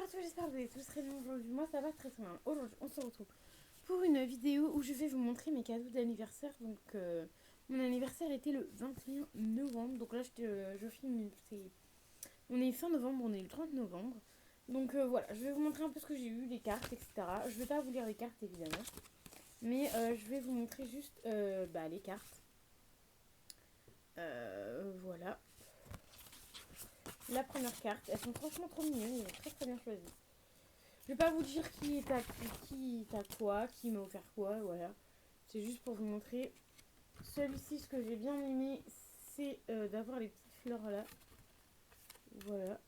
tous, j'espère que vous allez tous très bien aujourd'hui. Moi, ça va très très bien. Aujourd'hui, on se retrouve pour une vidéo où je vais vous montrer mes cadeaux d'anniversaire. Donc, mon anniversaire était le 21 novembre. Donc là, je filme. On est fin novembre, on est le 30 novembre. Donc voilà, je vais vous montrer un peu ce que j'ai eu, les cartes, etc. Je vais pas vous lire les cartes évidemment. Mais je vais vous montrer juste les cartes. Voilà. La première carte, elles sont franchement trop mignonnes, elles sont très très bien choisies. Je vais pas vous dire qui est à quoi, qui m'a offert quoi, voilà. C'est juste pour vous montrer. Celui-ci, ce que j'ai bien aimé, c'est d'avoir les petites fleurs là. Voilà.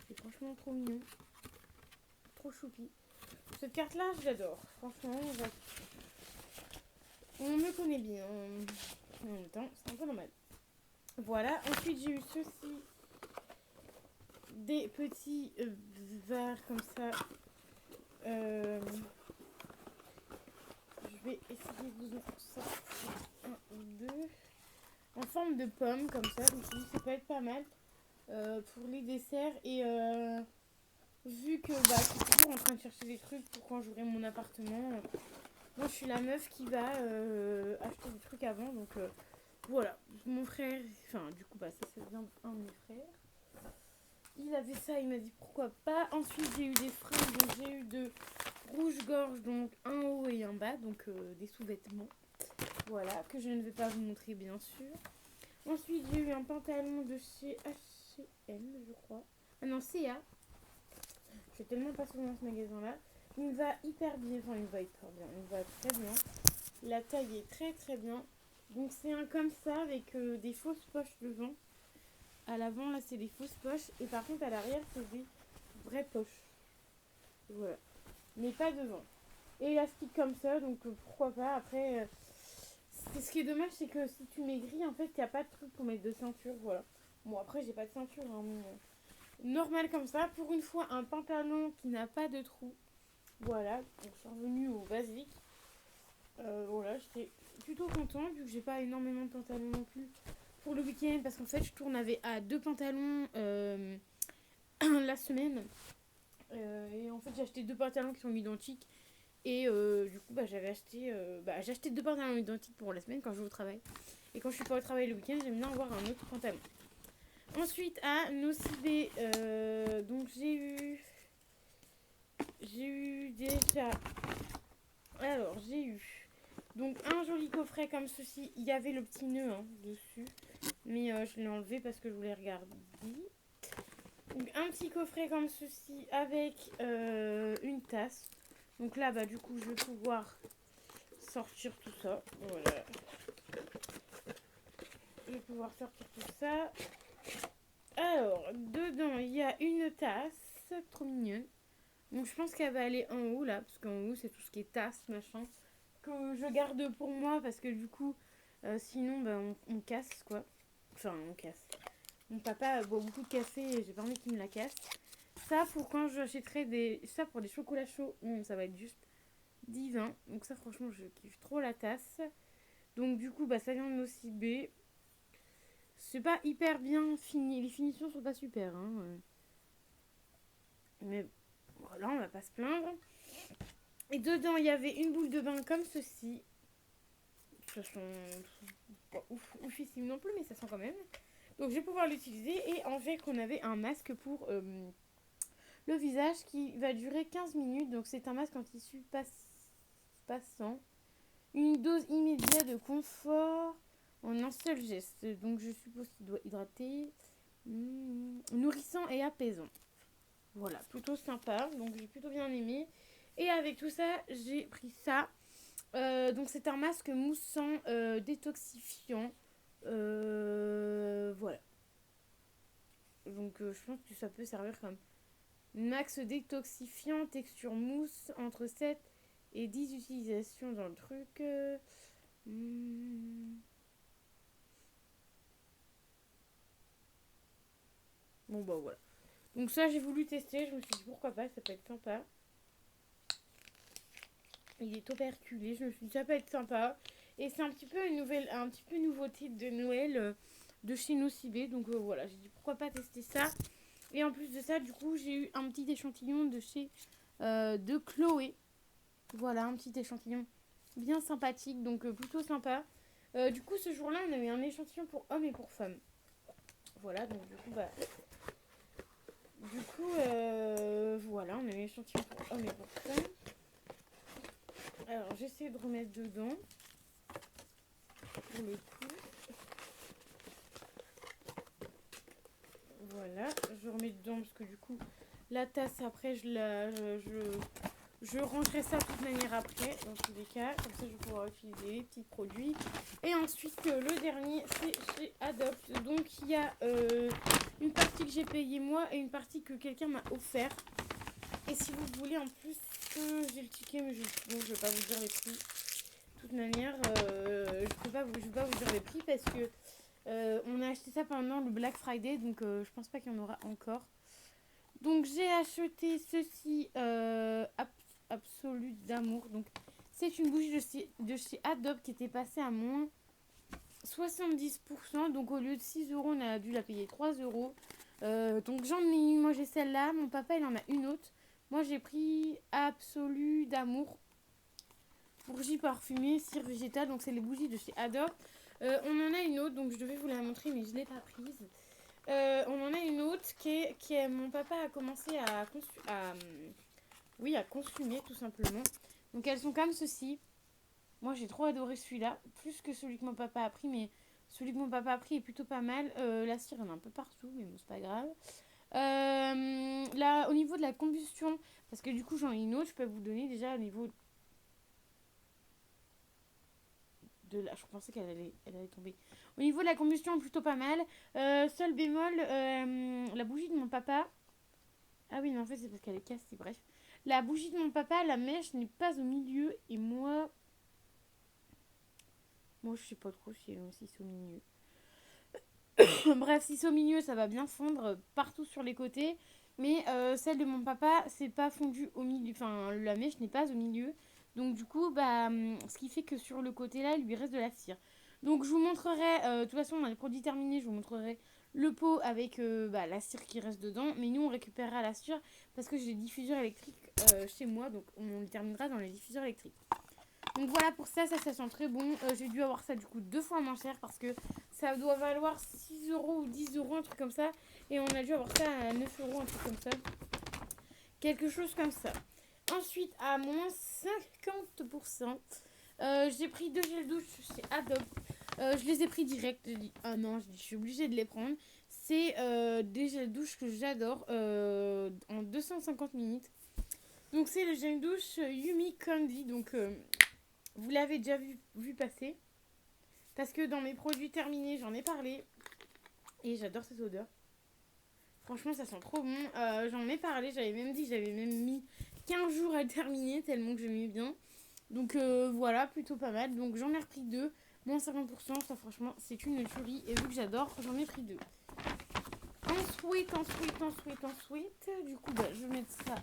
C'est franchement trop mignon. Trop choupi. Cette carte là, je l'adore. Franchement, on me connaît bien. En même temps, c'est un peu normal. Voilà. Ensuite, j'ai eu ceci. Des petits verres comme ça. Je vais essayer de vous offrir ça. Un ou deux. En forme de pomme comme ça. Je me suis dit ça peut être pas mal pour les desserts. Et vu que je suis toujours en train de chercher des trucs pour quand j'aurai mon appartement. Moi je suis la meuf qui va acheter des trucs avant. Donc voilà. Mon frère, enfin du coup ça vient d'un de mes frères. Il avait ça, il m'a dit pourquoi pas. Ensuite j'ai eu des fringues, donc j'ai eu de rouge-gorge, donc un haut et un bas, donc des sous-vêtements. Voilà, que je ne vais pas vous montrer bien sûr. Ensuite j'ai eu un pantalon de chez H&M, je crois. Ah non, C&A. Je suis tellement pas souvent dans ce magasin-là. Il me va hyper bien, enfin il me va hyper bien, il me va très bien. La taille est très très bien. Donc c'est un comme ça avec des fausses poches devant. À l'avant là c'est des fausses poches et par contre à l'arrière c'est des vraies poches. Voilà. Mais pas devant. Et élastique comme ça, donc pourquoi pas. Après, ce qui est dommage, c'est que si tu maigris, en fait, il n'y a pas de truc pour mettre de ceinture. Voilà. Bon, après, j'ai pas de ceinture. Hein, mais, normal comme ça. Pour une fois, un pantalon qui n'a pas de trou. Voilà. Donc, je suis revenue au basique. Voilà, j'étais plutôt contente vu que j'ai pas énormément de pantalons non plus pour le week-end. Parce qu'en fait, je tourne à 2 pantalons la semaine. Et en fait, j'ai acheté 2 pantalons qui sont identiques. Et du coup, j'ai acheté 2 pantalons identiques pour la semaine quand je vais au travail. Et quand je suis pas au travail le week-end, j'aime bien avoir un autre pantalon. Ensuite, à Nocibé, donc j'ai eu déjà. Alors, j'ai eu donc un joli coffret comme ceci. Il y avait le petit nœud dessus, mais je l'ai enlevé parce que je voulais regarder. Donc, un petit coffret comme ceci avec une tasse. Donc là, du coup, je vais pouvoir sortir tout ça. Voilà. Je vais pouvoir sortir tout ça. Alors, dedans, il y a une tasse. Trop mignonne. Donc, je pense qu'elle va aller en haut, là. Parce qu'en haut, c'est tout ce qui est tasse, machin. Que je garde pour moi. Parce que du coup, sinon, on casse, quoi. Enfin, on casse. Mon papa boit beaucoup de café et j'ai pas envie qu'il me la casse. Ça, pour quand j'achèterai ça pour des chocolats chauds, ça va être juste divin. Donc ça, franchement, je kiffe trop la tasse. Donc du coup, ça vient de Nocibé. C'est pas hyper bien fini. Les finitions sont pas super. Mais voilà, on va pas se plaindre. Et dedans, il y avait une boule de bain comme ceci. Ça sent pas oufissime non plus, mais ça sent quand même. Donc je vais pouvoir l'utiliser. Et en fait, on avait un masque pour le visage qui va durer 15 minutes. Donc c'est un masque en tissu passant. Une dose immédiate de confort en un seul geste. Donc je suppose qu'il doit hydrater, nourrissant et apaisant. Voilà, plutôt sympa. Donc j'ai plutôt bien aimé. Et avec tout ça, j'ai pris ça. Donc c'est un masque moussant détoxifiant. Voilà. Donc je pense que ça peut servir comme max détoxifiant, texture mousse, entre 7 et 10 utilisations dans le truc. Bon voilà. Donc ça j'ai voulu tester, je me suis dit pourquoi pas, ça peut être sympa. Il est operculé, je me suis dit ça peut être sympa. Et c'est un petit peu nouveauté de Noël de chez Nocibé. Donc voilà, j'ai dit pourquoi pas tester ça. Et en plus de ça, du coup, j'ai eu un petit échantillon de chez de Chloé. Voilà, un petit échantillon bien sympathique, donc plutôt sympa. Du coup, ce jour-là, on a eu un échantillon pour hommes et pour femmes. Voilà, donc voilà, on a eu un échantillon pour hommes et pour femmes. Alors, j'essaie de remettre dedans. Pour le coup. Voilà, je remets dedans parce que du coup, la tasse, après, je rangerai ça de toute manière après, dans tous les cas. Comme ça, je vais pouvoir utiliser les petits produits. Et ensuite, le dernier, c'est chez Adopt. Donc, il y a une partie que j'ai payée moi et une partie que quelqu'un m'a offert. Et si vous voulez, en plus, j'ai le ticket, mais je ne vais pas vous dire les prix. De toute manière, je vais pas vous dire les prix parce que on a acheté ça pendant le Black Friday, donc je pense pas qu'il y en aura encore. Donc j'ai acheté ceci Absolu d'amour. Donc c'est une bougie de chez Adobe qui était passée à moins 70%. Donc au lieu de 6 euros, on a dû la payer 3 euros. Donc j'en ai une, moi j'ai celle-là. Mon papa il en a une autre. Moi j'ai pris Absolu d'amour. Bougie parfumée, cire végétale. Donc c'est les bougies de chez Adobe. On en a une autre, donc je devais vous la montrer, mais je ne l'ai pas prise. On en a une autre qui est mon papa a commencé à consumer tout simplement. Donc elles sont comme ceci. Moi j'ai trop adoré celui-là, plus que celui que mon papa a pris, mais celui que mon papa a pris est plutôt pas mal. La cire il y en a un peu partout, mais bon c'est pas grave. Là au niveau de la combustion, parce que du coup j'en ai une autre, je peux vous donner déjà au niveau de la... Je pensais elle allait tomber. Au niveau de la combustion, plutôt pas mal. Seul bémol, la bougie de mon papa. Ah oui, non, en fait, c'est parce qu'elle est cassée, bref. La bougie de mon papa, la mèche n'est pas au milieu. Et moi, je sais pas trop si c'est au milieu. Bref, si c'est au milieu, ça va bien fondre partout sur les côtés. Mais celle de mon papa, c'est pas fondu au milieu. Enfin, la mèche n'est pas au milieu. Donc, du coup, ce qui fait que sur le côté là, il lui reste de la cire. Donc, je vous montrerai, de toute façon, dans les produits terminés, je vous montrerai le pot avec la cire qui reste dedans. Mais nous, on récupérera la cire parce que j'ai des diffuseurs électriques chez moi. Donc, on le terminera dans les diffuseurs électriques. Donc voilà, pour ça sent très bon. J'ai dû avoir ça du coup 2 fois moins cher parce que ça doit valoir 6 euros ou 10 euros, un truc comme ça. Et on a dû avoir ça à 9 euros, un truc comme ça. Quelque chose comme ça. Ensuite, à moins 50%, j'ai pris 2 gels douche chez Adobe. Je les ai pris direct. J'ai dit, ah non, je suis obligée de les prendre. C'est des gels douche que j'adore en 250 minutes. Donc c'est le gel douche Yumi Candy. Donc vous l'avez déjà vu passer. Parce que dans mes produits terminés, j'en ai parlé. Et j'adore cette odeur. Franchement, ça sent trop bon. J'en ai parlé, j'avais même dit, j'avais même mis 15 jours à terminer, tellement que j'aimais bien. Donc voilà, plutôt pas mal. Donc j'en ai repris 2. Moins 50%, ça franchement, c'est une tuerie. Et vu que j'adore, j'en ai pris 2. Ensuite. Du coup, je vais mettre ça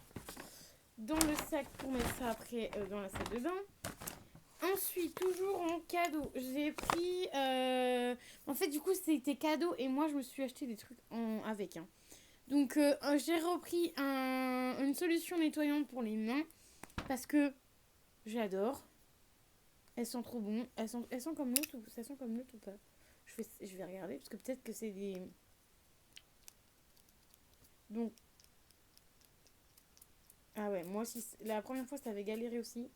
dans le sac pour mettre ça après dans la salle de bain. Ensuite, toujours en cadeau, j'ai pris... En fait, du coup, c'était cadeau et moi, je me suis acheté des trucs avec. Hein. Donc, j'ai repris une solution nettoyante pour les mains parce que j'adore. Elles sont trop bon. Elles sont comme l'autre ou ça sent comme l'autre ou pas? Je vais regarder parce que peut-être que c'est des... Donc... Ah ouais, moi aussi, la première fois, ça avait galéré aussi.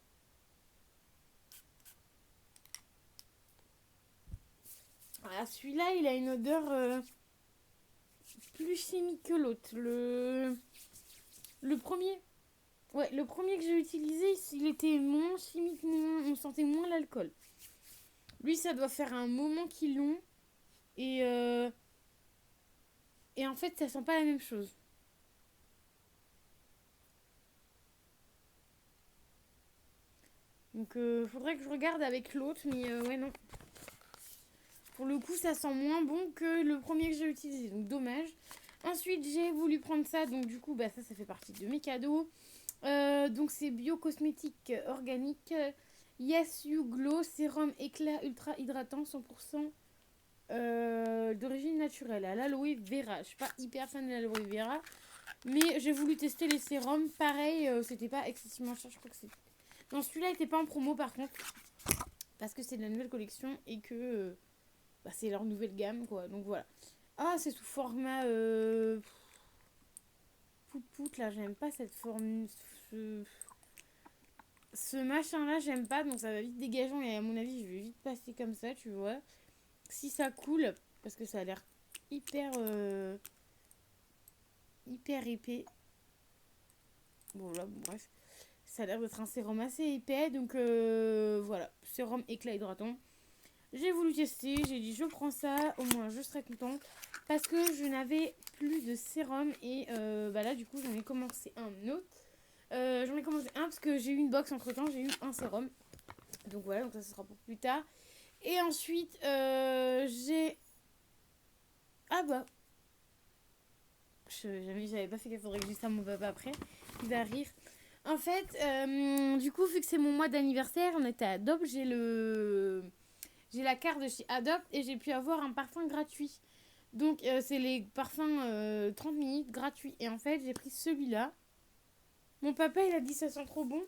Ah, celui-là, il a une odeur plus chimique que l'autre. Le premier, ouais, le premier que j'ai utilisé, il était moins chimique, on sentait moins l'alcool. Lui, ça doit faire un moment qu'ils l'ont. Et, et en fait, ça sent pas la même chose. Donc, faudrait que je regarde avec l'autre, mais ouais, non. Pour le coup, ça sent moins bon que le premier que j'ai utilisé, donc dommage. Ensuite, j'ai voulu prendre ça, donc du coup, ça fait partie de mes cadeaux. Donc, c'est bio-cosmétique organique. Yes You Glow, sérum éclat ultra hydratant 100% d'origine naturelle à l'aloe vera. Je suis pas hyper fan de l'aloe vera, mais j'ai voulu tester les sérums. Pareil, c'était pas excessivement cher. Je crois que c'est. Non, celui-là était pas en promo par contre, parce que c'est de la nouvelle collection et que c'est leur nouvelle gamme quoi. Donc voilà. Ah, c'est sous format pout là. J'aime pas cette forme. Ce machin là, j'aime pas, donc ça va vite dégageant et à mon avis, je vais vite passer comme ça, tu vois. Si ça coule, parce que ça a l'air hyper hyper épais. Bon là, bon, bref. Ça a l'air d'être un sérum assez épais, donc voilà. Sérum éclat hydratant. J'ai voulu tester, j'ai dit je prends ça, au moins je serai contente. Parce que je n'avais plus de sérum et là du coup j'en ai commencé un autre. J'en ai commencé un parce que j'ai eu une box entre temps, j'ai eu un sérum. Donc voilà, donc ça sera pour plus tard. Et ensuite j'ai... Ah bah... J'avais pas fait gaffe, faudrait que je dise ça à mon papa après. Il va rire. En fait, du coup, vu que c'est mon mois d'anniversaire, on était à Adobe, j'ai la carte de chez Adobe et j'ai pu avoir un parfum gratuit. Donc, c'est les parfums 30 minutes gratuits. Et en fait, j'ai pris celui-là. Mon papa, il a dit ça sent trop bon.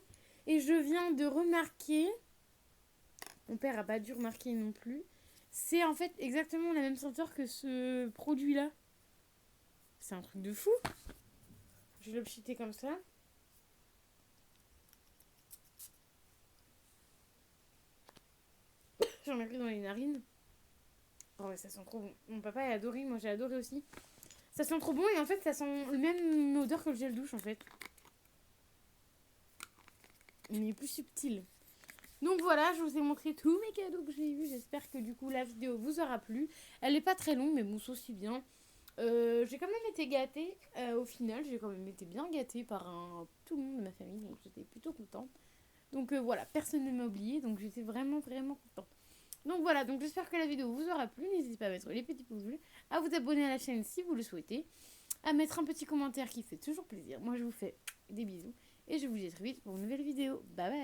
Et je viens de remarquer, mon père a pas dû remarquer non plus, c'est en fait exactement la même senteur que ce produit-là. C'est un truc de fou. Je vais le pchiter comme ça. J'en ai pris dans les narines. Oh ouais, ça sent trop bon. Mon papa a adoré, moi j'ai adoré aussi. Ça sent trop bon et en fait ça sent le même odeur que le gel douche en fait. Il est plus subtil. Donc voilà, je vous ai montré tous mes cadeaux que j'ai eus. J'espère que du coup la vidéo vous aura plu. Elle est pas très longue mais bon, c'est aussi bien. J'ai quand même été gâtée au final. J'ai quand même été bien gâtée par tout le monde de ma famille. Donc j'étais plutôt contente. Donc voilà, personne ne m'a oublié. Donc j'étais vraiment vraiment contente. Donc voilà, donc j'espère que la vidéo vous aura plu. N'hésitez pas à mettre les petits pouces bleus, à vous abonner à la chaîne si vous le souhaitez, à mettre un petit commentaire qui fait toujours plaisir. Moi je vous fais des bisous et je vous dis à très vite pour une nouvelle vidéo. Bye bye.